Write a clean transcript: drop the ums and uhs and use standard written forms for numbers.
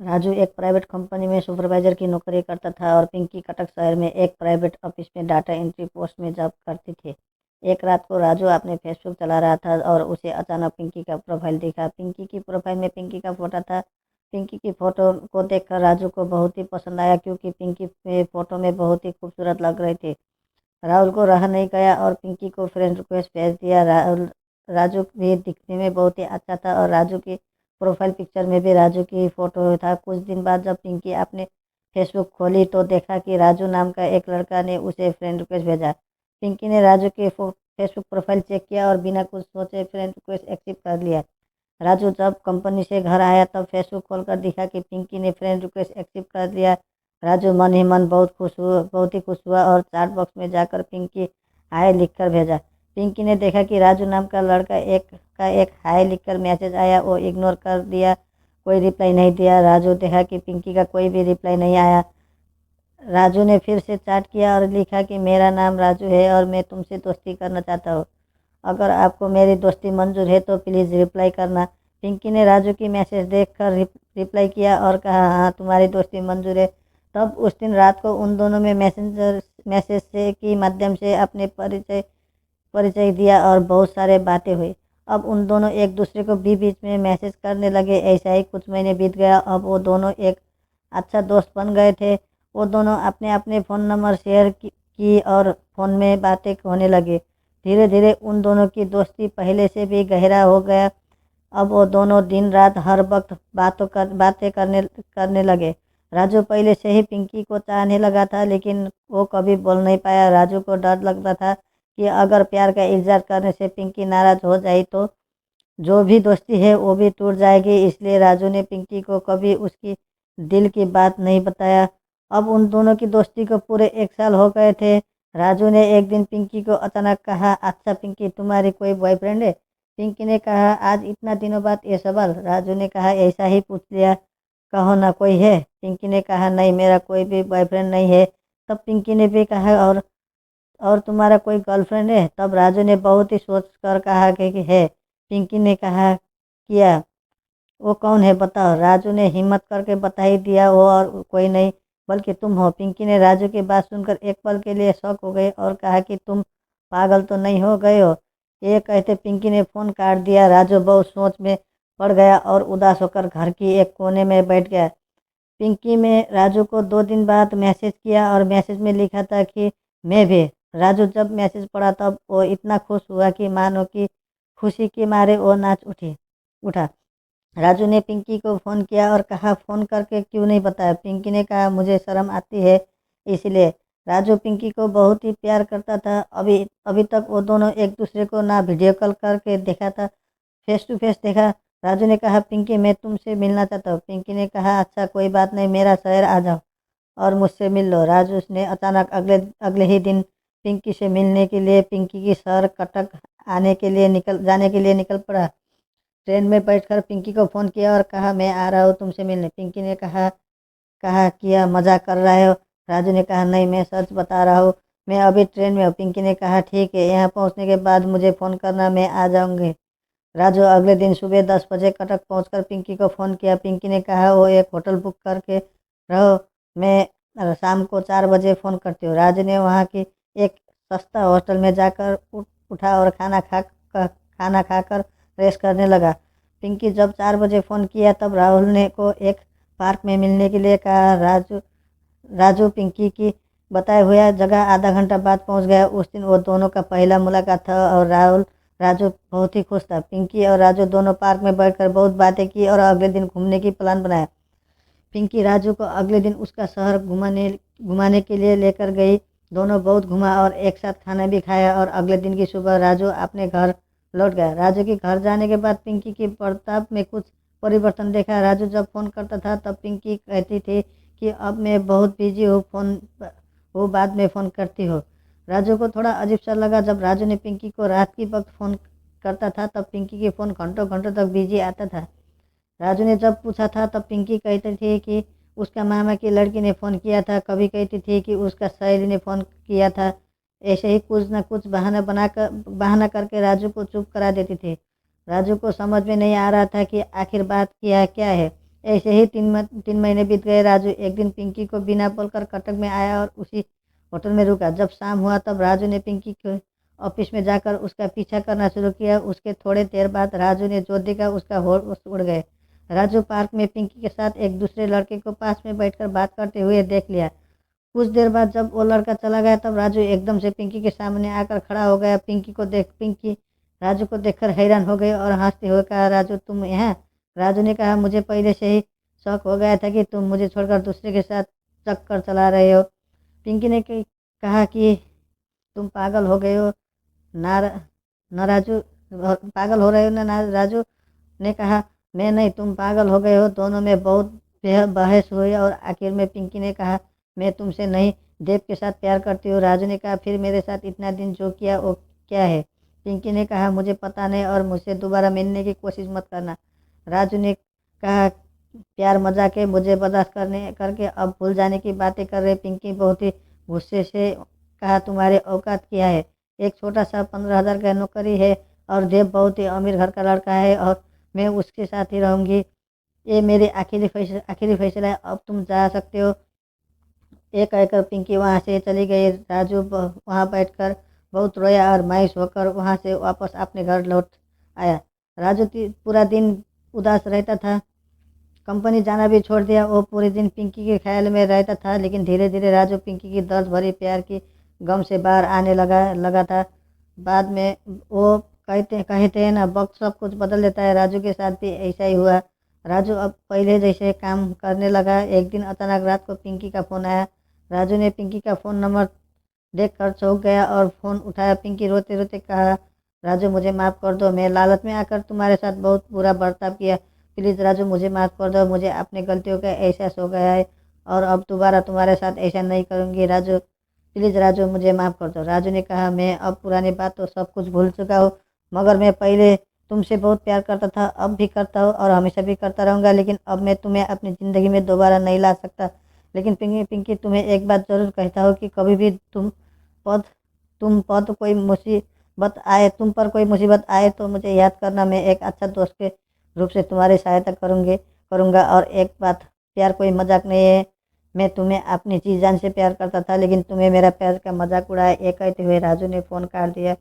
राजू एक private company में supervisor की नौकरी करता था और पिंकी कटक शहर में एक प्राइवेट ऑफिस में डाटा एंट्री पोस्ट में जॉब करती थी। एक रात को राजू अपने फेसबुक चला रहा था और उसे अचानक पिंकी का प्रोफाइल दिखा। पिंकी की प्रोफाइल में पिंकी का फोटो था। पिंकी की फोटो को देखकर राजू को बहुत ही पसंद आया, क्योंकि पिंकी फोटो में बहुत ही खूबसूरत लग रही थी। राहुल को रहा नहीं गया और पिंकी को फ्रेंड रिक्वेस्ट भेज दिया। राजू भी दिखने में बहुत ही अच्छा था और राजू की प्रोफाइल पिक्चर में भी राजू की फोटो था। कुछ दिन बाद जब पिंकी अपने फेसबुक खोली तो देखा कि राजू नाम का एक लड़का ने उसे फ्रेंड रिक्वेस्ट भेजा। पिंकी ने राजू के फेसबुक प्रोफाइल चेक किया और बिना कुछ सोचे फ्रेंड रिक्वेस्ट एक्सेप्ट कर लिया। राजू जब कंपनी से घर आया तब फेसबुक खोलकर दिखा कि पिंकी ने फ्रेंड रिक्वेस्ट एक्सेप्ट कर लिया। राजू मन ही मन बहुत ही खुश हुआ और चैट बॉक्स में जाकर पिंकी हाय लिखकर भेजा। पिंकी ने देखा कि राजू नाम का लड़का एक हाय लिखकर मैसेज आया, वो इग्नोर कर दिया, कोई रिप्लाई नहीं दिया। राजू देखा कि पिंकी का कोई भी रिप्लाई नहीं आया। राजू ने फिर से चैट किया और लिखा कि मेरा नाम राजू है और मैं तुमसे दोस्ती करना चाहता हूँ। अगर आपको मेरी दोस्ती मंजूर है तो प्लीज़ रिप्लाई करना। पिंकी ने राजू की मैसेज देखकर रिप्लाई किया और कहा, हाँ तुम्हारी दोस्ती मंजूर है। तब उस दिन रात को उन दोनों में मैसेज से के माध्यम से अपने परिचय परिचय दिया और बहुत सारे बातें हुई। अब उन दोनों एक दूसरे को भी बीच में मैसेज करने लगे। ऐसा ही कुछ महीने बीत गया। अब वो दोनों एक अच्छा दोस्त बन गए थे। वो दोनों अपने अपने फ़ोन नंबर शेयर की और फ़ोन में बातें होने लगी। धीरे धीरे उन दोनों की दोस्ती पहले से भी गहरा हो गया। अब वो दोनों दिन रात हर वक्त बातें करने लगे। राजू पहले से ही पिंकी को चाहने लगा था, लेकिन वो कभी बोल नहीं पाया। राजू को डर लगता था कि अगर प्यार का इजहार करने से पिंकी नाराज़ हो जाए तो जो भी दोस्ती है वो भी टूट जाएगी। इसलिए राजू ने पिंकी को कभी उसकी दिल की बात नहीं बताया। अब उन दोनों की दोस्ती को पूरे 1 साल हो गए थे। राजू ने एक दिन पिंकी को अचानक कहा, अच्छा पिंकी, तुम्हारी कोई बॉयफ्रेंड है? पिंकी ने कहा, आज इतना दिनों बाद ये सवाल? राजू ने कहा, ऐसा ही पूछ लिया, कहो ना कोई है। पिंकी ने कहा, नहीं मेरा कोई भी बॉयफ्रेंड नहीं है। तब पिंकी ने भी कहा, और तुम्हारा कोई गर्लफ्रेंड है? तब राजू ने बहुत ही सोच कर कहा कि है। पिंकी ने कहा, किया, वो कौन है बताओ। राजू ने हिम्मत करके बता ही दिया, वो और कोई नहीं बल्कि तुम हो। पिंकी ने राजू की बात सुनकर एक पल के लिए शॉक हो गई और कहा कि तुम पागल तो नहीं हो गए हो? ये कहते पिंकी ने फ़ोन काट दिया। राजू बहुत सोच में पड़ गया और उदास होकर घर की एक कोने में बैठ गया। पिंकी में राजू को 2 दिन बाद मैसेज किया और मैसेज में लिखा था कि मैं भी। राजू जब मैसेज पढ़ा तब वो इतना खुश हुआ कि मानो कि खुशी के मारे वो नाच उठा। राजू ने पिंकी को फ़ोन किया और कहा, फ़ोन करके क्यों नहीं बताया? पिंकी ने कहा, मुझे शर्म आती है इसलिए। राजू पिंकी को बहुत ही प्यार करता था। अभी अभी तक वो दोनों एक दूसरे को ना वीडियो कॉल करके देखा था, फेस टू फेस देखा। राजू ने कहा, पिंकी मैं तुमसे मिलना चाहता हूँ। पिंकी ने कहा, अच्छा कोई बात नहीं, मेरा शहर आ जाओ और मुझसे मिल लो। राजू ने अचानक अगले अगले ही दिन पिंकी से मिलने के लिए पिंकी की शहर कटक जाने के लिए निकल पड़ा। ट्रेन में बैठकर पिंकी को फ़ोन किया और कहा, मैं आ रहा हूँ तुमसे मिलने। पिंकी ने कहा कहा किया मजाक कर रहे हो? राजू ने कहा, नहीं मैं सच बता रहा हूँ, मैं अभी ट्रेन में हूँ। पिंकी ने कहा, ठीक है, यहाँ पहुँचने के बाद मुझे फ़ोन करना, मैं आ जाऊँगी। राजू अगले दिन सुबह 10 बजे कटक पहुंचकर पिंकी को फ़ोन किया। पिंकी ने कहा, वो एक होटल बुक करके रहो, मैं शाम को 4 बजे फ़ोन करती हूँ। राजू ने वहाँ की एक सस्ता होटल में जाकर उठा और खाना खाकर रेस्ट करने लगा। पिंकी जब 4 बजे फ़ोन किया तब राहुल ने को एक पार्क में मिलने के लिए कहा। राजू पिंकी की बताए हुए जगह आधा घंटा बाद पहुंच गया। उस दिन वो दोनों का पहला मुलाकात था और राजू बहुत ही खुश था। पिंकी और राजू दोनों पार्क में बैठकर बहुत बातें की और अगले दिन घूमने की प्लान बनाया। पिंकी राजू को अगले दिन उसका शहर घुमाने के लिए लेकर गई। दोनों बहुत घुमा और एक साथ खाना भी खाया और अगले दिन की सुबह राजू अपने घर लौट गया। राजू के घर जाने के बाद पिंकी की बर्ताव में कुछ परिवर्तन देखा। राजू जब फ़ोन करता था तब पिंकी कहती थी कि अब मैं बहुत बिजी हूँ, वो बाद में फ़ोन करती हो। राजू को थोड़ा अजीब सा लगा। जब राजू ने पिंकी को रात की वक्त फ़ोन करता था तब पिंकी के फ़ोन घंटों घंटों तक बिजी आता था। राजू ने जब पूछा था तब पिंकी कहती थी कि उसका मामा की लड़की ने फ़ोन किया था, कभी कहती थी कि उसका सहेली ने फ़ोन किया था। ऐसे ही कुछ न कुछ बहाना करके राजू को चुप करा देती थी। राजू को समझ में नहीं आ रहा था कि आखिर बात किया क्या है। ऐसे ही 3 महीने बीत गए। राजू एक दिन पिंकी को बिना बोलकर कटक में आया और उसी होटल में रुका। जब शाम हुआ तब राजू ने पिंकी के ऑफिस में जाकर उसका पीछा करना शुरू किया। उसके थोड़े देर बाद राजू ने जो देखा उसका होश उड़ गए। राजू पार्क में पिंकी के साथ एक दूसरे लड़के को पास में बैठकर बात करते हुए देख लिया। कुछ देर बाद जब वो लड़का चला गया तब राजू एकदम से पिंकी के सामने आकर खड़ा हो गया। पिंकी राजू को देखकर हैरान हो गई और हंसते हुए कहा, राजू तुम यहाँ? राजू ने कहा, मुझे पहले से ही शक हो गया था कि तुम मुझे छोड़कर दूसरे के साथ चक्कर चला रहे हो। पिंकी ने कहा कि तुम पागल हो गए हो ना न राजू, पागल हो रहे हो ना राजू ने कहा, मैं नहीं, तुम पागल हो गए हो। दोनों में बहुत बहस हुई और आखिर में पिंकी ने कहा, मैं तुमसे नहीं, देव के साथ प्यार करती हूँ। राजू ने कहा, फिर मेरे साथ इतना दिन जो किया वो क्या है? पिंकी ने कहा, मुझे पता नहीं और मुझसे दोबारा मिलने की कोशिश मत करना। राजू ने कहा, प्यार मजाक है, मुझे बर्दाश्त करने करके अब भूल जाने की बातें कर रहे। पिंकी बहुत ही गुस्से से कहा, तुम्हारे औकात क्या है? एक छोटा सा 15,000 का नौकरी है और देव बहुत ही अमीर घर का लड़का है और मैं उसके साथ ही रहूंगी। ये मेरे आखिरी फैसला है, अब तुम जा सकते हो। एक कहकर पिंकी वहाँ से चली गई। राजू वहाँ बैठकर बहुत रोया और मायूस होकर वहाँ से वापस अपने घर लौट आया। राजू पूरा दिन उदास रहता था। कंपनी जाना भी छोड़ दिया। वो पूरे दिन पिंकी के ख्याल में रहता था, लेकिन धीरे धीरे राजू पिंकी की दर्द भरी प्यार की गम से बाहर आने लगा था। बाद में वो कहते हैं ना, वक्त सब कुछ बदल देता है। राजू के साथ भी ऐसा ही हुआ। राजू अब पहले जैसे काम करने लगा। एक दिन अचानक रात को पिंकी का फ़ोन आया। राजू ने पिंकी का फ़ोन नंबर देख कर चौंक गया और फ़ोन उठाया। पिंकी रोते रोते कहा, राजू मुझे माफ़ कर दो, मैं लालच में आकर तुम्हारे साथ बहुत बुरा बर्ताव किया। प्लीज़ राजू मुझे माफ़ कर दो, मुझे अपनी गलतियों का एहसास हो गया है और अब दोबारा तुम्हारे साथ ऐसा नहीं करूँगी। राजू प्लीज़ राजू मुझे माफ़ कर दो। राजू ने कहा, मैं अब पुरानी बात तो सब कुछ भूल चुका हूँ, मगर मैं पहले तुमसे बहुत प्यार करता था, अब भी करता हूँ और हमेशा भी करता रहूँगा। लेकिन अब मैं तुम्हें अपनी ज़िंदगी में दोबारा नहीं ला सकता। लेकिन पिंकी तुम्हें एक बात ज़रूर कहता हूँ कि कभी भी पद पद कोई मुसीबत आए तुम पर कोई मुसीबत आए तो मुझे याद करना। मैं एक अच्छा दोस्त के रूप से तुम्हारी सहायता करूँगा। और एक बात, प्यार कोई मजाक नहीं है। मैं तुम्हें अपनी जी जान से प्यार करता था, लेकिन तुम्हें मेरा प्यार का मजाक उड़ाया। ये कहते हुए राजू ने फ़ोन काट दिया।